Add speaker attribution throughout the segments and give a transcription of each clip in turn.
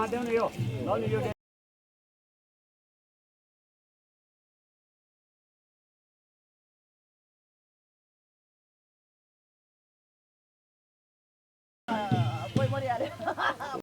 Speaker 1: माध्यमले यो ल नि यो कोही मरिहाल्यो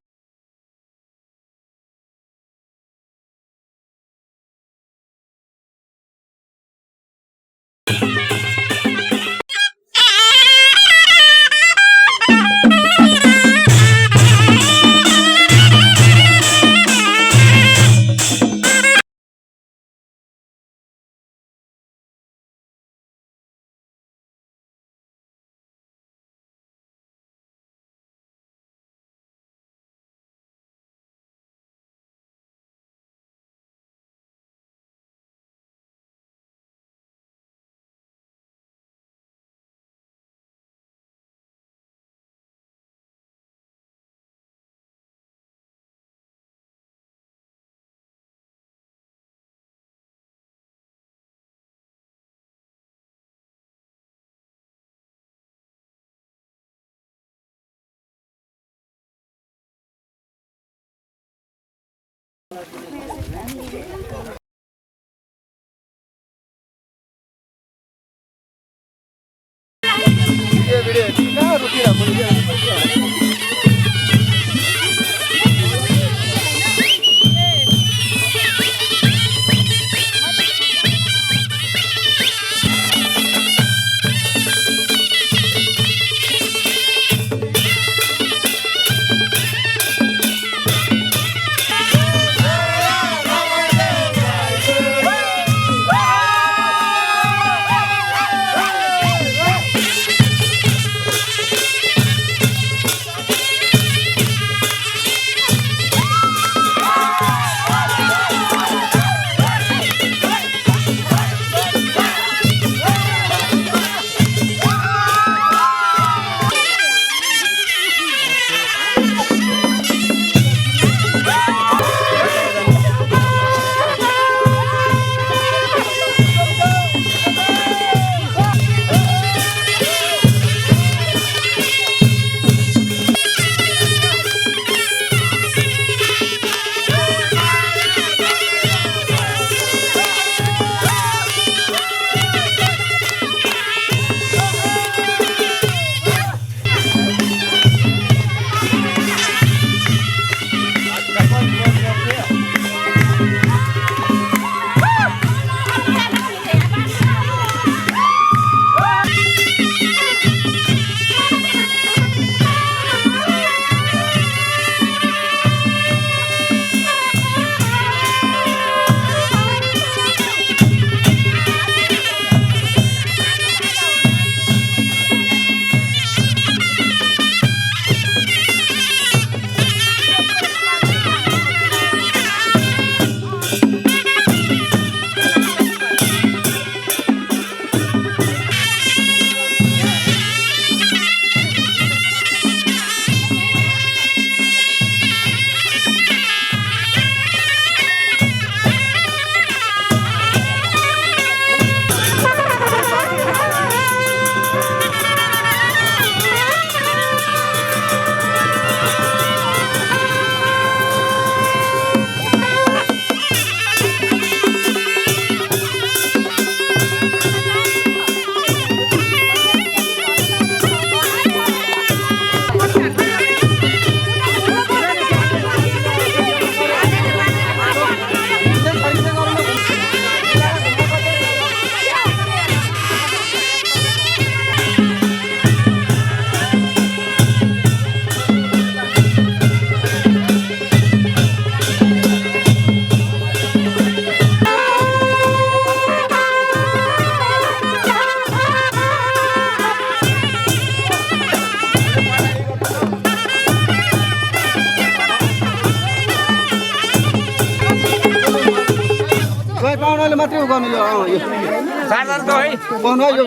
Speaker 2: पाउनाले मात्रै गर्नु यो
Speaker 1: साधारण त है
Speaker 2: पाउना यो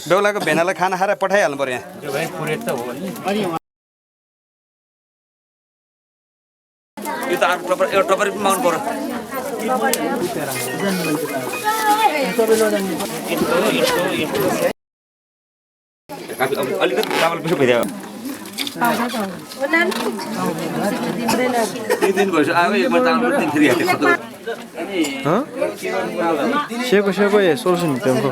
Speaker 2: बेहुलाको भेनालाई खाना खाएर पठाइहाल्नु पर्यो यहाँ। यो त अर्को टपर एउटा टपरी पनि माग्नु पर्यो अलिकति चामल पिरो भइदियो दिन भइसक्यो अब एक महिना चामल दिन फेरि
Speaker 3: सेको सेको ए सोल्सन भित्रको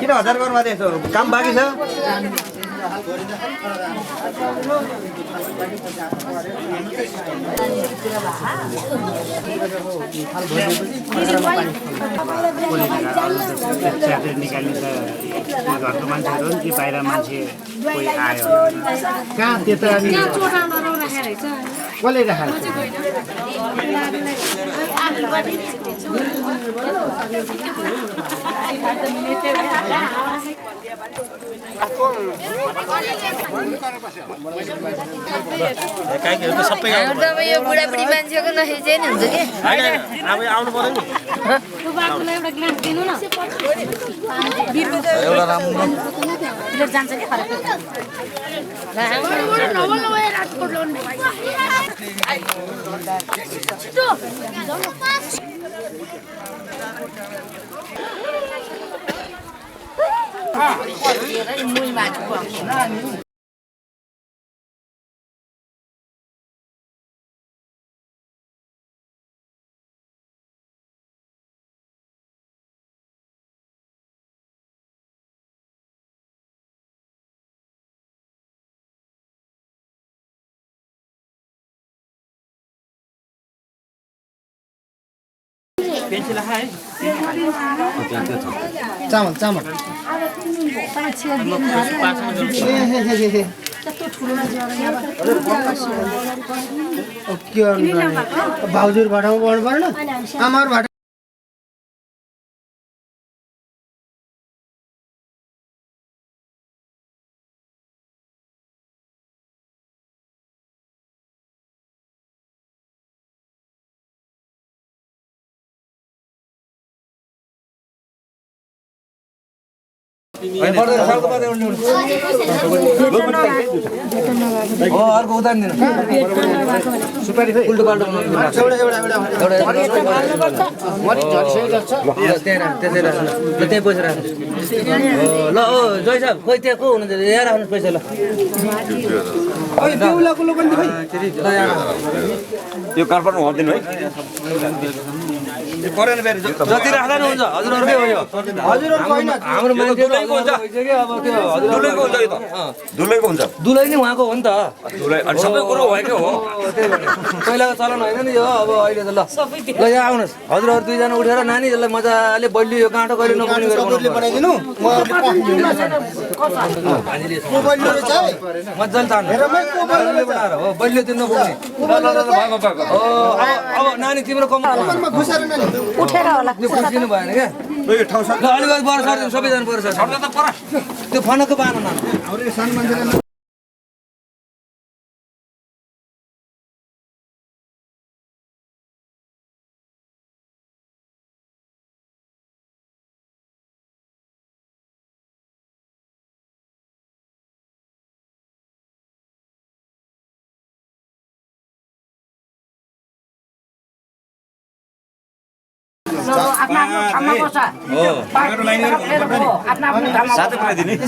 Speaker 2: किन हजार गर्नु भएको काम बाँकी छ
Speaker 4: निकाल्ने त घरको मान्छेहरू कि बाहिर मान्छे कोही आयो कहाँ त्यो त कसले राखेको
Speaker 5: यो बुढाबुढी मान्छेको नखिचे नि हुन्छ कि
Speaker 4: अब आउनु पर्यो नि
Speaker 5: एउटा ग्लास दिनु न
Speaker 2: एउटा राम्रो
Speaker 5: जान्छ कि फरक
Speaker 4: चामल चामल भाउजूहरू भाटामा गर्नु परेन आमाहरू भाटा
Speaker 2: अर्को उदाहरण दिनु सुपारी उल्टो पाल्टो त्यही पैसा राख्नु ल ओ जय साहब खोइ त्यहाँ को हुनुहुन्छ यहाँ राख्नुहोस् पैसा ल यो कार्पट हुँदैन है परेन फेरि जति राख्दा नि हुन्छ हजुरहरुकै हो यो हजुरहरुको हैन हाम्रो मान्छेहरुको हुन्छ अब त्यो हजुरहरुको हुन्छ यो त दुलैको हुन्छ दुलै नि उहाँको हो नि त दुलै अनि सबै कुरो भएकै हो पहिलाको चलन हैन नि यो अब अहिले त ल ल यहाँ आउनुस् हजुरहरु दुई जना उठेर नानी जसलाई मजाले बलियो यो काँटो कहिले नपुग्ने गरेर बनाइदिनु मजाले तान्नु बलियो बनाएर हो बलियो दिन नपुग्ने अब नानी तिम्रो कमरमा घुसेर नानी उठेर होला त्यो खुसिनु भएन के यो ठाउँ ल अलिकति बर सर्दिनु सबैजना बर सर्छ सर्दा त पर त्यो फनको बानो न हाम्रो सानो मान्छेले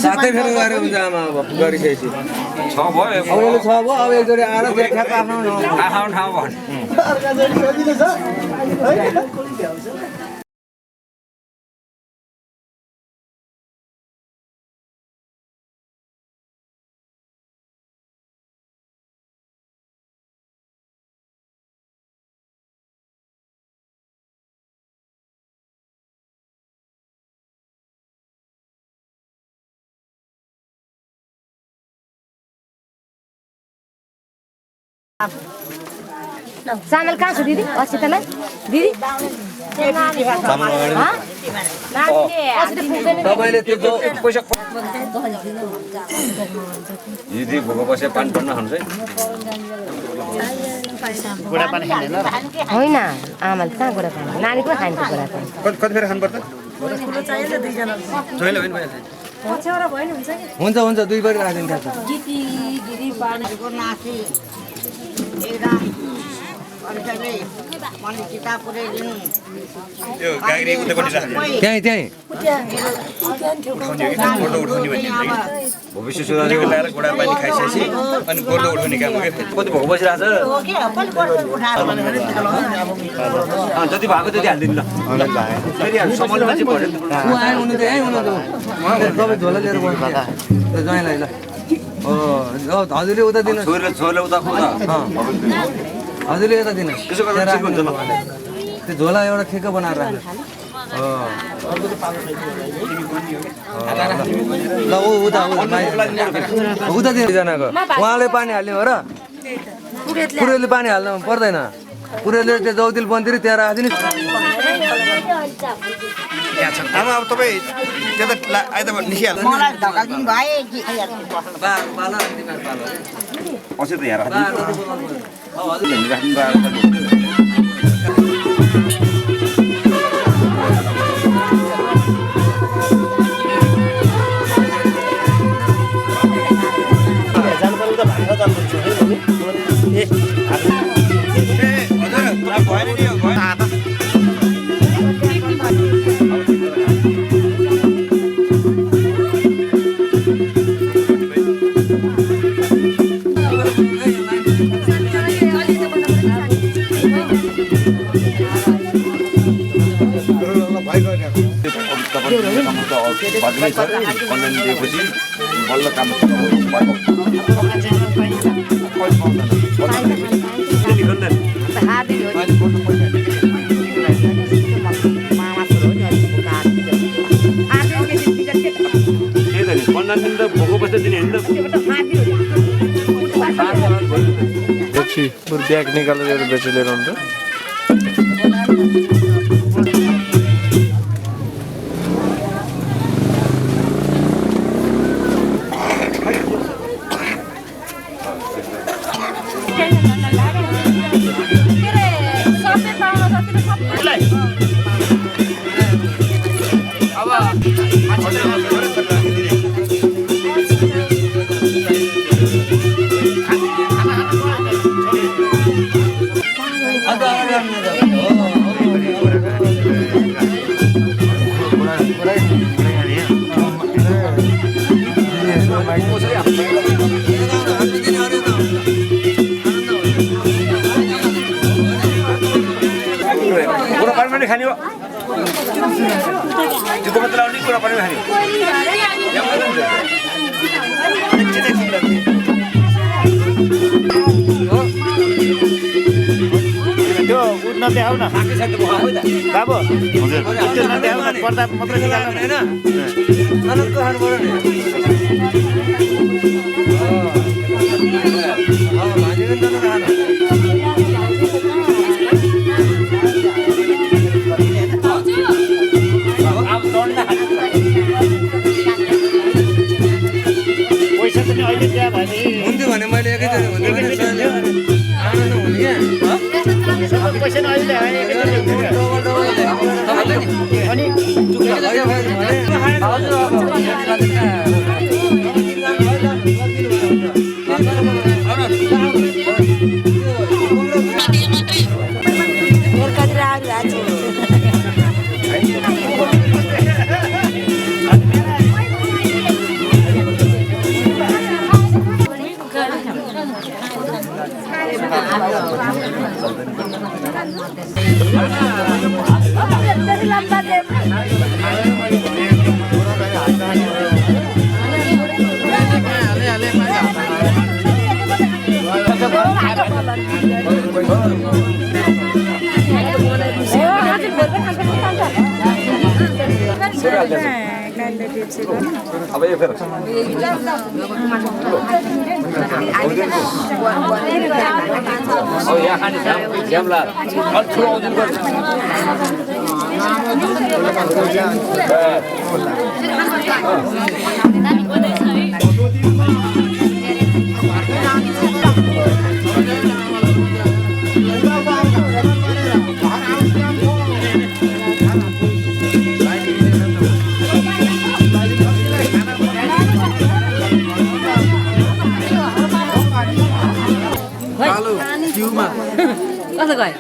Speaker 2: सातै फेरि गएर हुन्छ आमा अब गरिसकेपछि 6 भयो अब 6 भयो अब एकजोडी आएर देखा आफ्नो ठाउँ भन्नु
Speaker 5: चामल कहाँ छ दिदी अस्ति तलाई दिदी
Speaker 2: तपाईले त्यो पैसा दिदी भोको बसे पानी पर्न खान्छ है
Speaker 5: होइन आमाले कहाँ गोडा खान्छ नानीको खान्छ गोडा खान्छ
Speaker 2: कति फेर खानु पर्छ जोइले होइन भइहाल्छ हुन्छ दुई बारी राखिदिनु थाल्छ
Speaker 1: यो गाग्री उतापट्टि राख्नु
Speaker 2: त्यहीँ
Speaker 1: गोर्लो उठाउने भन्ने हुन्छ कि भविष्य सुधार्ने बेला गोडा पानी खाइसकेपछि अनि गोर्लो उठाउने काम हो क्या
Speaker 2: कति भोक बसिरहेछ जति भएको त्यति हालिदिनु ल फेरि सामान मान्छे पढ्यो ऊ आयो हुनु त यहीँ हुनु त तपाईँ झोला लिएर बस्नु ज्वाइँलाई ल हजुरले उता दिनु छोरीले उता हजुरले यता दिनु त्यो झोला एउटा ठेक्का बनाएर राख्नु ल उता दिनुजनाको उहाँले पानी हाल्ने हो र पुरेलले पानी हाल्नु पर्दैन पुरेलले त्यो जौतिल बन्तिर त्यहाँ राखिदिनु
Speaker 1: आमा अब तपाईँ त्यता आइतबार निस्किहाल्नु पछि त यहाँ कन्टेन्ट दिएपछि बल्ल काम
Speaker 3: बरु ब्याग निकालेर बेचेर लिएर आउँछ खाने हो त्यो गोबर लाउने कुरा पनि खाने
Speaker 4: त्यो उठ्न देखाउ न बाबु त्यो नदेखाउ न पर्दा मात्रै निकाल्नु हैन
Speaker 2: अनन्तको खानु पर्यो नि भाजी पनि खानु
Speaker 4: पैसा पनि अहिले त्यहाँ
Speaker 2: हुन्थ्यो भने मैले एकैचोटि हुन्थ्यो भने आनन्द हुने क्या
Speaker 4: पैसा अहिले अनि
Speaker 2: अब ये फिर यहाँ खाने श्यामला ठुलो ओजन गर्छ
Speaker 5: त गए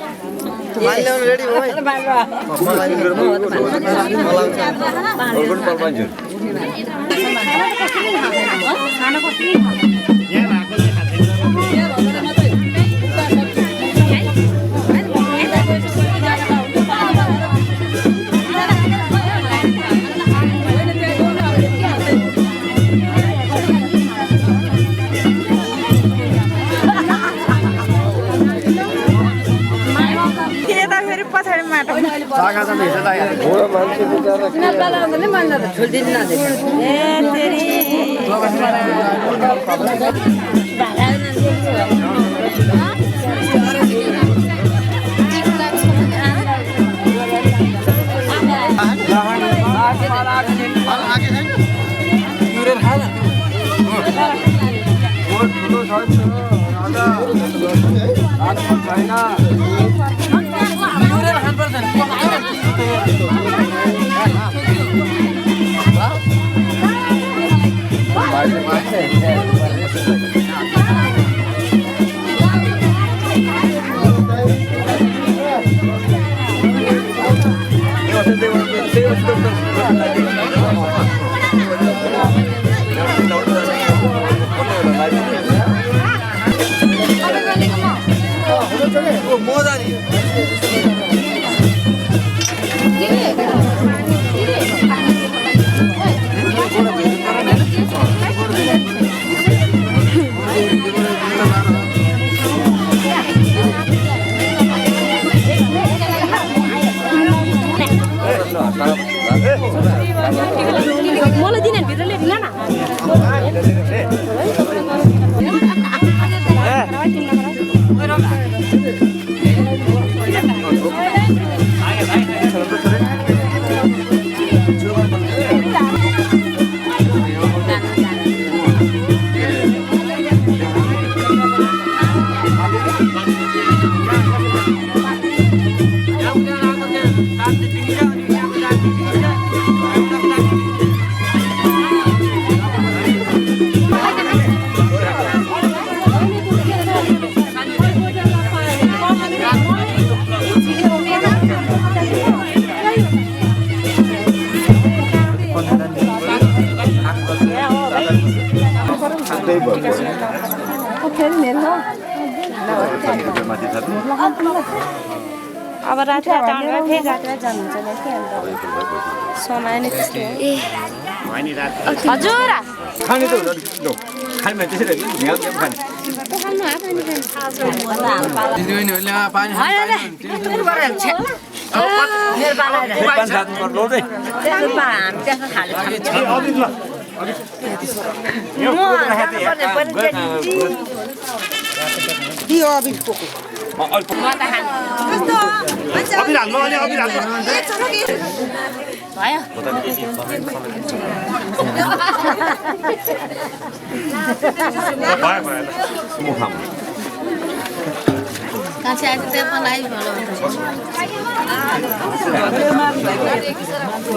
Speaker 5: मलाई दिने भित्रले ढिला न अब राति टाउनमा फेरि राति जानुहुन्छ के अन्त समय नै त्यस्तो हो हजुर
Speaker 1: खाने त खाने मान्छे त्यसरी न्याउ खाने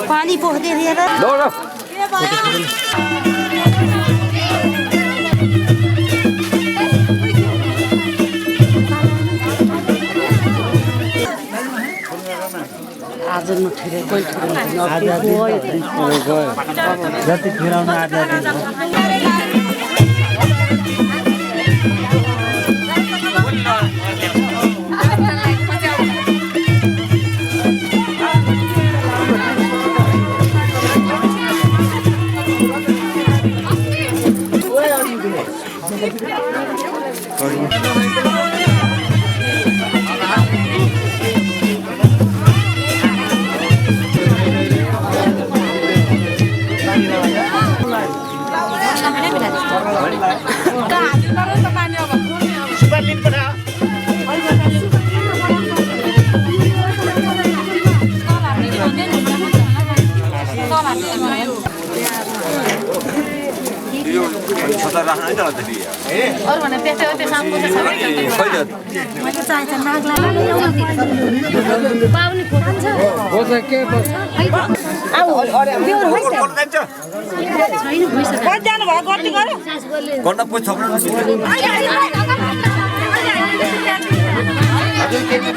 Speaker 5: पानी पोख्दै दिएर आज नठेरे कोही
Speaker 4: जति फिराउन आधा
Speaker 1: छता राख्न है त फेरि
Speaker 5: अरु भने पेटे हो त्यसमा पुग्छ सबै मैले चाहिन्छ नागला पाउने फोटो छ
Speaker 3: हो त के
Speaker 5: आउ बिउर होइछ
Speaker 1: कोन जान्छ
Speaker 5: छैन भइसक्यो
Speaker 6: कोही जानु भयो गल्ती गर्यो
Speaker 1: गर्न पछि छोप्नु
Speaker 6: तलले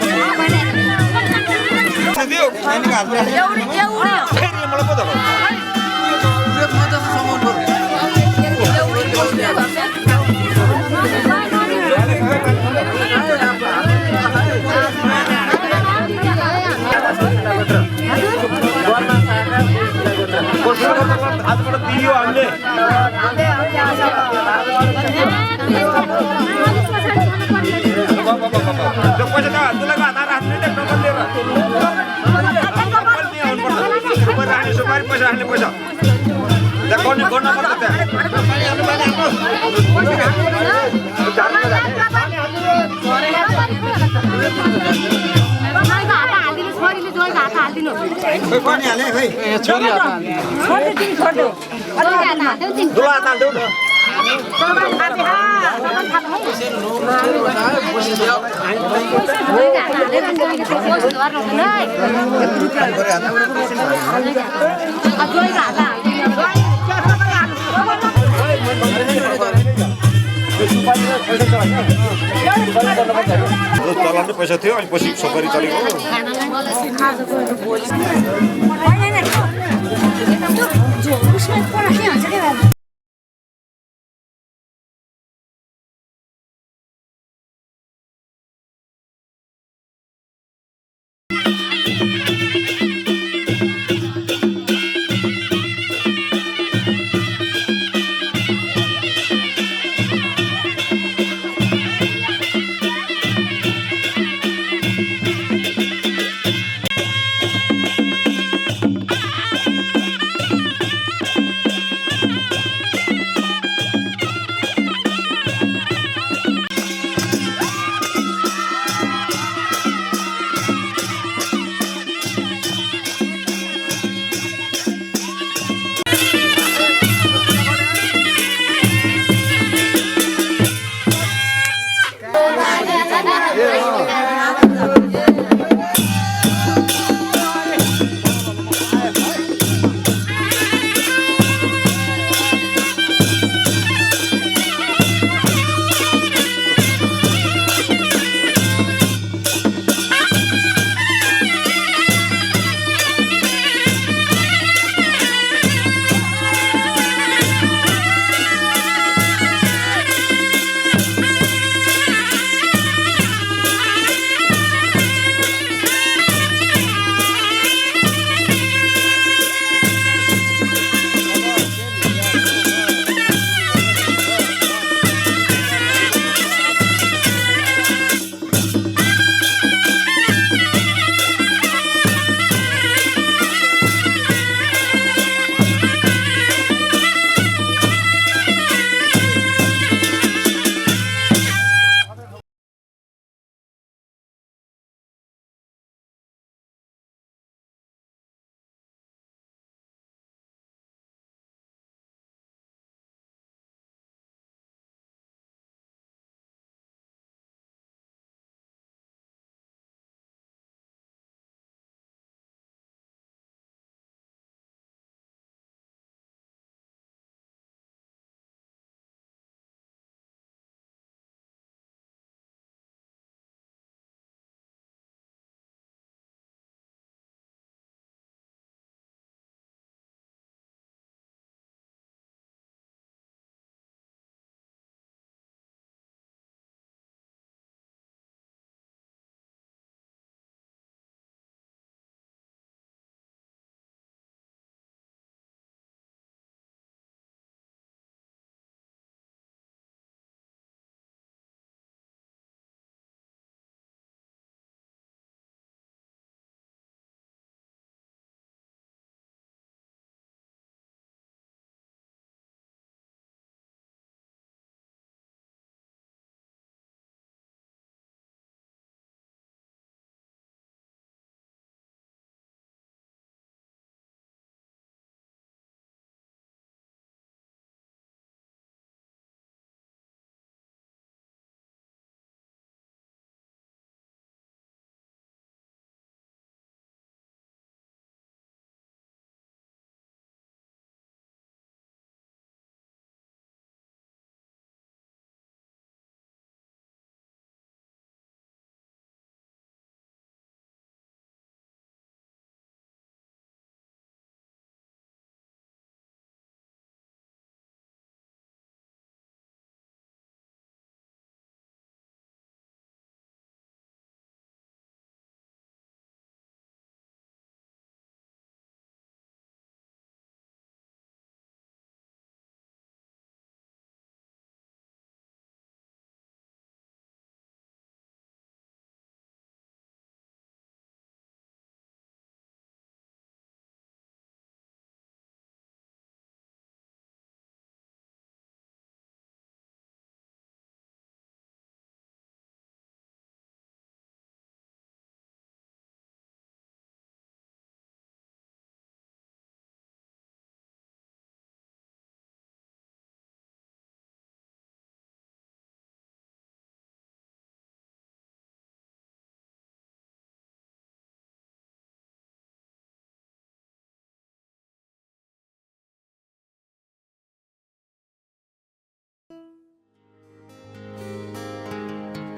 Speaker 6: पैसा थियो अनि पछि सफरी चलेको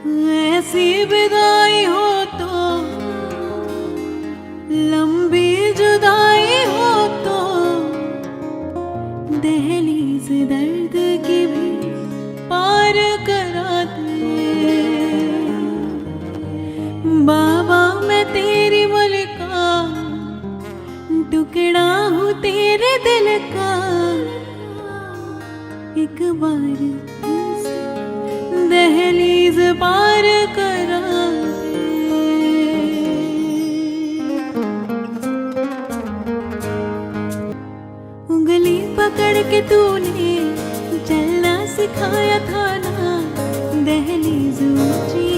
Speaker 7: ऐसी विदाई हो तो, लंबी जुदाई हो तो, दहलीज दर्द की भी पार करा दे। बाबा मैं तेरी मलिका, टुकड़ा हूँ तेरे दिल का, एक बार दहलीज पार करा दे। उंगली पकड़ के तूने चलना सिखाया था ना, दहलीज ऊंची